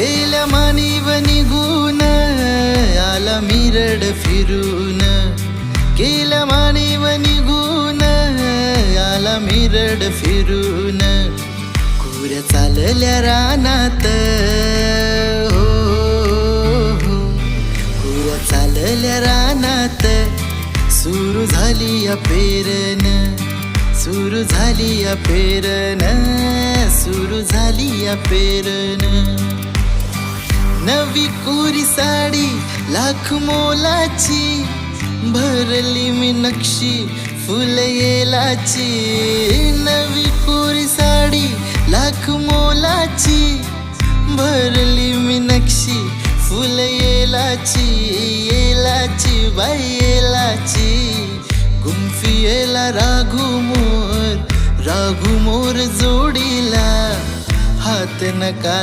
गेल्या मानीव निघून आला मिरड फिरून, गेल्या मानीव निघून आला मिरड फिरून. कुऱ्या चालल्या रानात हो, कुऱ्या चालल्या रानात, सुरू झाली या पेरण, सुरू झाली या पेरण, सुरू झाली या पेरण. नवी कोरी साडी लाख मोलाची, भरली मी नक्षी फुल येलाची. नवी कोरी साडी लाख मोलाची, भरली मी नक्षी फुल येलाची. येलाची बाई येलाची, गुंफी येला राघू मोर जोडीला, हात नका